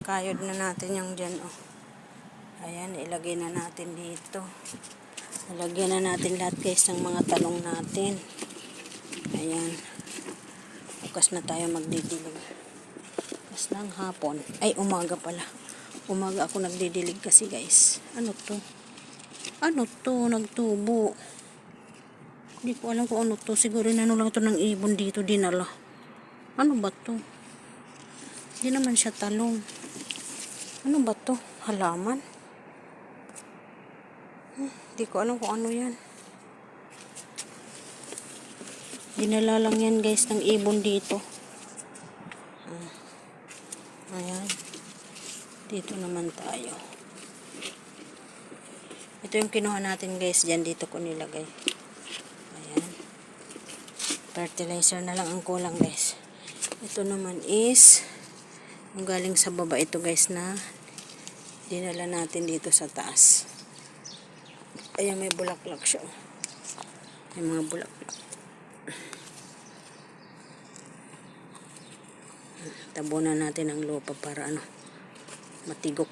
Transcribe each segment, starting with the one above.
Kayod na natin yung dyan, oh. Ayan, ilagay na natin dito. Ilagyan na natin lahat, guys, ng mga talong natin. Ayan. Bukas na tayo magdidilig. Bukas ng hapon. Ay, umaga pala. Umaga ako nagdidilig kasi, guys. Ano to? Ano to? Nagtubo. Hindi ko alam kung ano to. Siguro ano lang to ng ibon dito dinala. Ano ba to? Hindi naman siya talong. Ano ba to? Halaman? Hindi ko alam kung ano yan. Dinala lang yan, guys, ng ibon dito. Ayan. Dito naman tayo. Ito yung kinuha natin, guys. Diyan dito ko nilagay. Ayan. Fertilizer na lang ang kulang, guys. Ito naman is yung galing sa baba. Ito, guys, na dinala natin dito sa taas. Ayan, may bulaklak siya. May mga bulaklak. Tabunan natin ang lupa para matigok.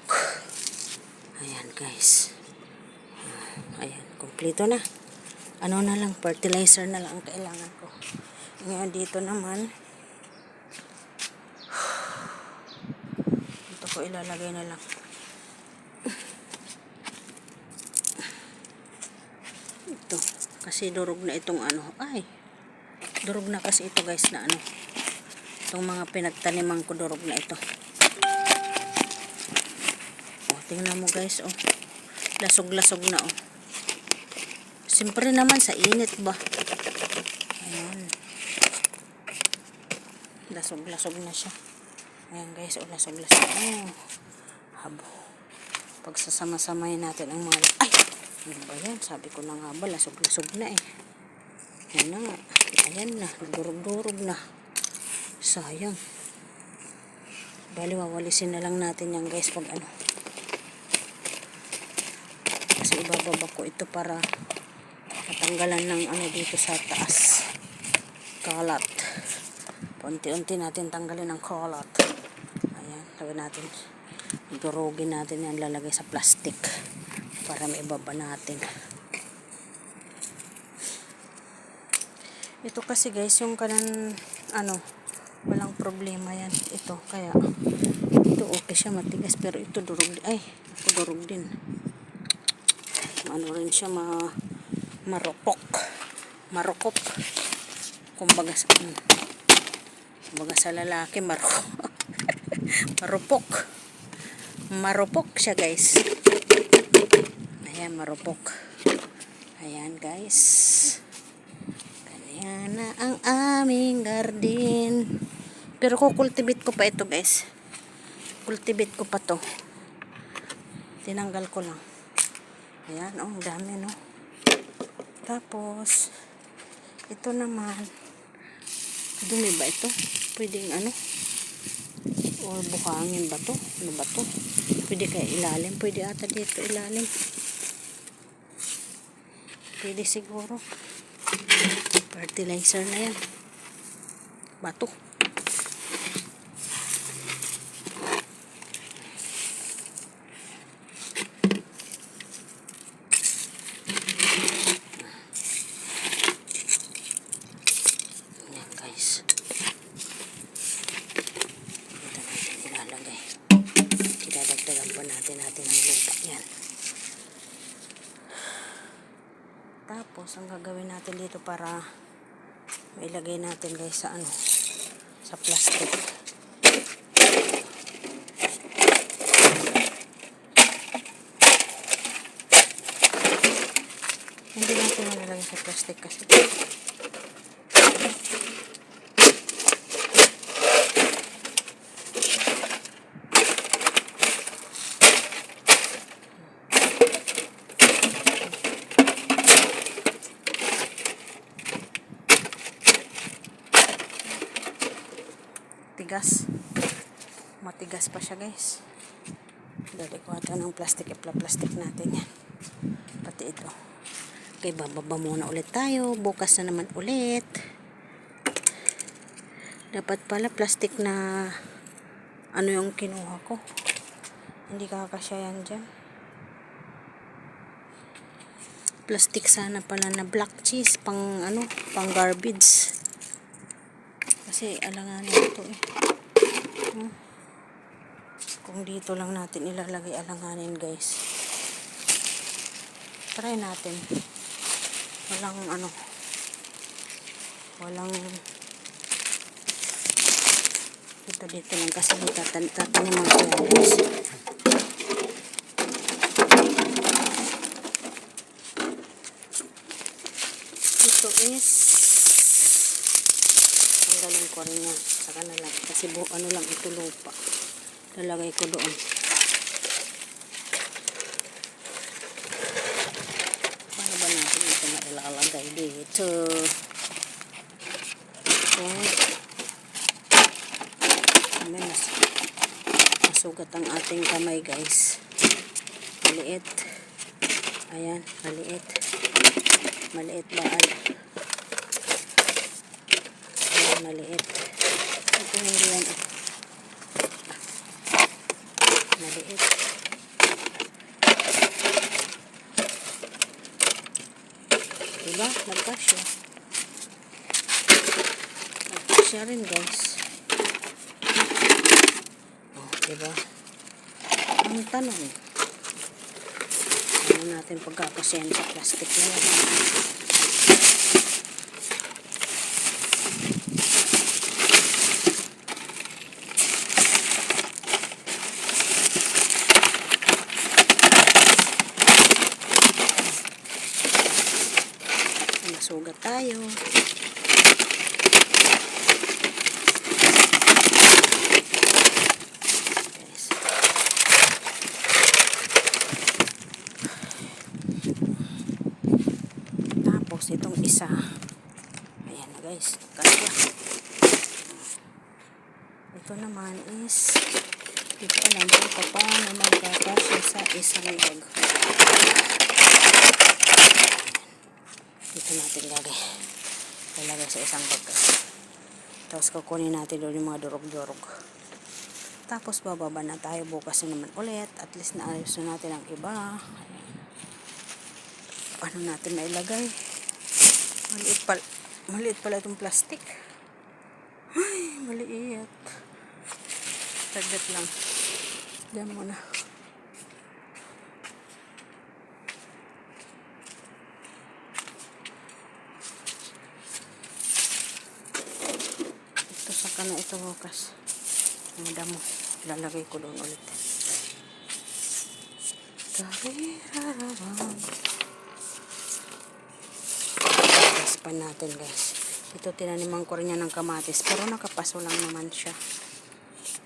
Ayan, guys. Ayan, kompleto na. Ano na lang, fertilizer na lang ang kailangan ko. Ngayon dito naman, ito ko ilalagay na lang. Ito, kasi durog na itong ay, durog na kasi ito, guys, na itong mga pinagtaniman ko, durog na ito. Tingnan mo, guys, lasog-lasog na, Siyempre naman sa init ba. Ayan. Lasog-lasog na siya. Ayan, guys, lasog-lasog. Habo. Pagsasama-samayin natin ang mga ano ba yan? Sabi ko na nga ba, lasog-lasog na Ayan na nga. Ayan na, durog-durog na. Sayang. Bali, wawalisin na lang natin yan, guys, pag kasi ibababa ko ito para matanggalan ng dito sa taas. Kalat. Unti-unti natin tanggalin ang kalat. Ayan, gawin natin. Durugin natin yan, lalagay sa plastic para may ibaba natin. Ito kasi, guys, yung kanan walang problema yan. Ito, kaya ito okay siya, matigas, pero ito durog. Durog din. Ano rin siya, marupok. Kumbaga sa lalaki, marupok siya, guys. Ayan, marupok. Ayan, guys. Ganyan na ang aming garden. Pero kukultivate ko pa ito, guys. Kultivate ko pa to. Tinanggal ko lang. Ayan, ang dami, Tapos, ito naman, dumi ba ito? Pwedeng o buhangin ba to? Ano ba to? Pwede kaya ilalim? Pwede ata dito ilalim. Pwede siguro. Fertilizer na yan. Bato. Natin ang lupa yan. Tapos ang gagawin natin dito para mailagay natin, guys, sa plastic. Hindi natin malalagay sa plastic kasi matigas pa siya, guys. Dali ko ito ng plastic, plastic natin yan, pati ito. Okay, bababa muna ulit tayo, bukas na naman ulit. Dapat pala plastic na ano yung kinuha ko. Hindi kakasya yan dyan. Plastic sana pala na black cheese pang ano, pang garbage. Kasi alanganin ito eh. Kung dito lang natin ilalagay, alanganin guys. Try natin. Walang ano, walang dito lang kasi tatanim ko yan guys. Ito is tanggalin ko rin yan sa kanila kasi ano lang ito lupa, lalagay ko doon. Paano ba natin ito na ilalagay dito? May masugat ang ating kamay guys. Maliit. Ayan, maliit. Maliit baal. Ayan, maliit. Ito hindi yan. Maliit. Diba? Nagkasya. Nagkasya rin guys. Diba? Ang tanong, ano natin pagkakasyan sa plastic na yan? Masugat tayo. Itong isa, ayan na guys, kasya. Ito naman is dito alam ko paano magkakasya sa isang bag. Dito natin lalagay sa isang bag guys. Tapos kukunin natin doon yung mga durog-durog. Tapos bababa na tayo bukas na naman ulit, at least naayos na natin ang iba. Paano natin nailagay? Maliit pala itong plastic. Ay, maliit. Tagdat lang. Diyan muna. Ito saka na ito bukas. Ang damo. Lalagay ko doon ulit. Pa natin guys. Ito tinaniman ko rin yan ng kamatis pero nakapaso lang naman siya.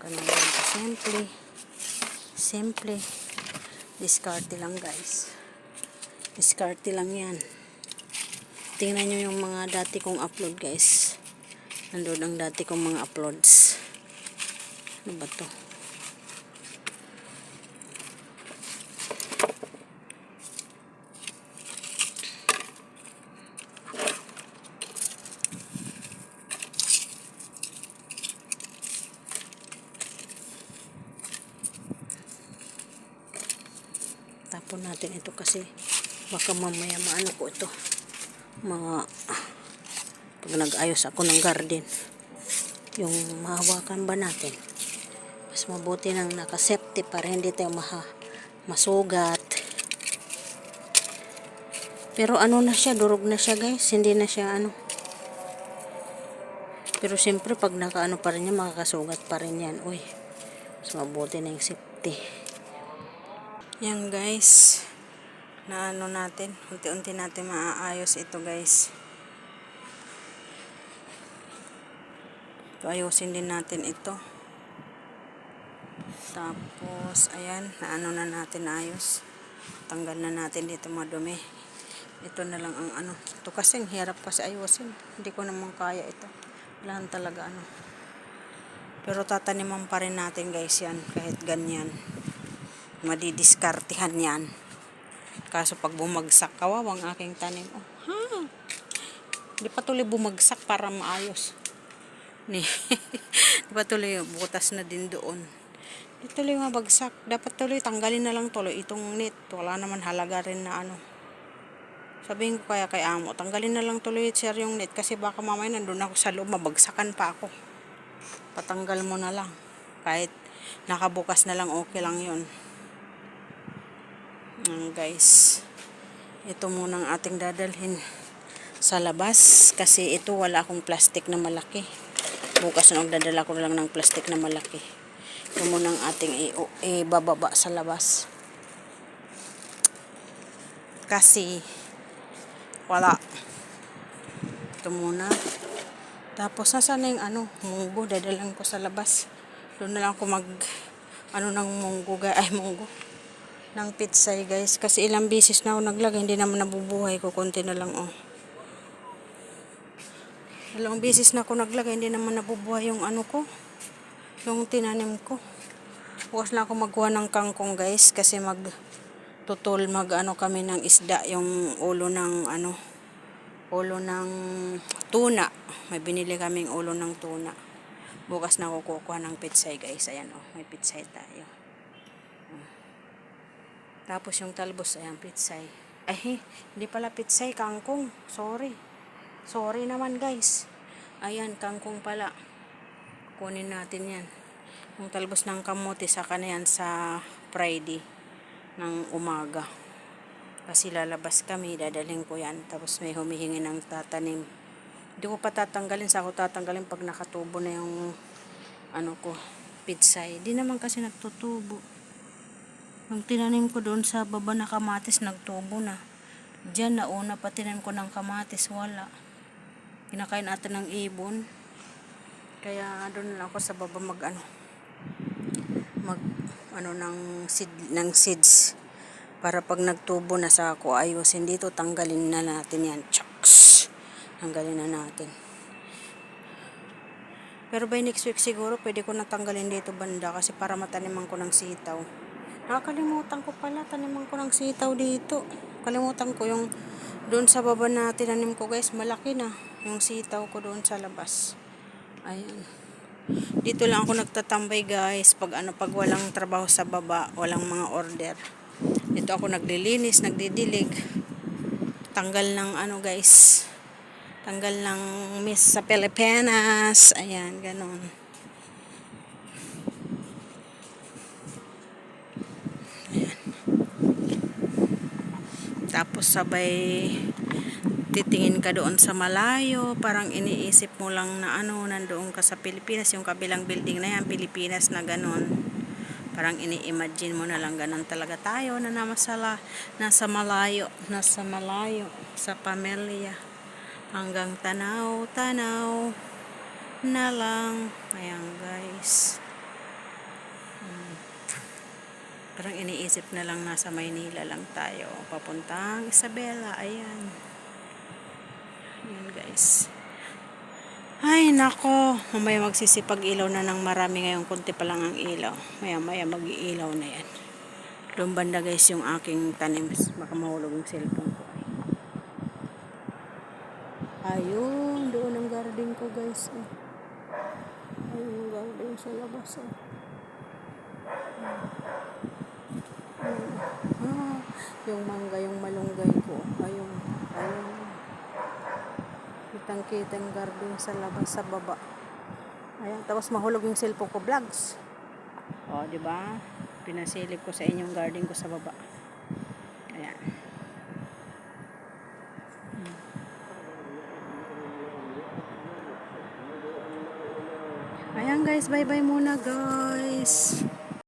Ganun lang. Simple. Diskarte lang guys. Diskarte lang yan. Tingnan nyo yung mga dati kong upload guys. Nandun ang dati kong mga uploads. Ano ba to? Tapon natin ito kasi baka mamaya maano ko ito, mga pag nag-ayos ako ng garden, yung mahawakan ba natin, mas mabuti nang nakasepti para hindi tayo masugat. Pero ano na siya, durog na siya guys, hindi na siya ano. Pero siyempre pag nakaano pa rin yan, makakasugat pa rin yan. Uy, mas mabuti na yung safety. Yan guys, na ano natin, unti-unti natin maaayos ito guys. So, ayusin din natin ito. Tapos ayan, na ano na natin ayos. Tanggal na natin dito mga dumi. Ito na lang ang ano. Ito kasi ang hirap kasi ayusin. Hindi ko naman kaya ito. Wala talaga ano. Pero tataniman pa rin natin guys yan kahit ganyan. Madidiskartihan yan. Kaso pag bumagsak, kawawang aking tanim. Oh, ha? Hindi pa tuloy bumagsak para maayos. Ni, di ba tuloy, butas na din doon. Di tuloy mabagsak. Dapat tuloy, tanggalin na lang tuloy itong net. Wala naman halaga rin na ano. Sabihin ko kaya kay amo, tanggalin na lang tuloy sir yung net kasi baka mamaya nandun ako sa loob, mabagsakan pa ako. Patanggal mo na lang. Kahit nakabukas na lang, okay lang yun. Guys, ito muna ang ating dadalhin sa labas kasi ito wala akong plastic na malaki. Bukas na magdadala ko na lang ng plastic na malaki. Ito muna ang ating ibababa sa labas. Kasi wala. Ito muna. Tapos nasaan na yung munggo, dadalan ko sa labas. Doon na lang ako ng munggo, munggo. Ng pitsay guys. Kasi ilang bisis na ako naglagay, hindi naman nabubuhay ko. Konti na lang Dalawang beses na ako naglagay, hindi naman nabubuhay yung ko, yung tinanim ko. Bukas na ako magkuha ng kangkong guys, kasi magtutol kami ng isda, yung ulo ng tuna. May binili kaming ulo ng tuna. Bukas na ako kukuha ng pitsay guys. Ayan may pitsay tayo. Tapos yung talbos, ayan pitsay. Ay, hindi pala pitsay, kangkong. Sorry naman guys. Ayan, kangkong pala. Kunin natin yan. Yung talbos ng kamote, saka na yan sa Friday ng umaga. Kasi lalabas kami, dadalhin ko yan. Tapos may humihingi ng tatanim. Hindi ko pa tatanggalin. Sa ako tatanggalin pag nakatubo na yung pitsay. Di naman kasi nagtutubo. Yung tinanim ko doon sa baba na kamatis, nagtubo na. Diyan nauna pa tinanim ko ng kamatis, wala. Kinakain natin ng ibon. Kaya doon lang ako sa baba ng seeds. Para pag nagtubo na sa ako, ayusin dito, tanggalin na natin yan. Chucks! Tanggalin na natin. Pero by next week siguro, pwede ko na tanggalin dito banda kasi para mataniman ko ng sitaw. Nakakalimutan ko pala, taniman ko ng sitaw dito. Kalimutan ko yung doon sa baba na tinanim ko guys, malaki na yung sitaw ko doon sa labas. Ayan. Dito lang ako nagtatambay guys pag walang trabaho sa baba, walang mga order. Dito ako naglilinis, nagdidilig. Tanggal ng guys. Tanggal ng Miss sa Pilipinas. Ayan, ganon. Ayan. Tapos sabay titingin ka doon sa malayo, parang iniisip mo lang na nandoon ka sa Pilipinas, yung kabilang building na yan, Pilipinas na ganon. Parang ini-imagine mo na lang ganon talaga tayo na nasa malayo sa pamilya. Hanggang tanaw na lang. Ayan guys. Parang iniisip na lang nasa Maynila lang tayo. Papuntang Isabela. Ayan. Ayan guys. Ay nako. Mamaya magsisipag ilaw na ng marami ngayon. Kunti pa lang ang ilaw. Maya mag-iilaw na yan. Doon banda guys yung aking tanim. Baka mahulog yung cellphone ko. Ayun. Doon ang garden ko guys. Ayun yung garden sa labas. Yung mangga, yung malunggay ko. Ayun. Kitang-kita yung garden sa labas, sa baba. Ayan, tapos mahulog yung cellphone ko, vlogs. Di ba? Pinasilip ko sa inyong garden ko sa baba. Ayan. Ayan guys, bye-bye muna guys.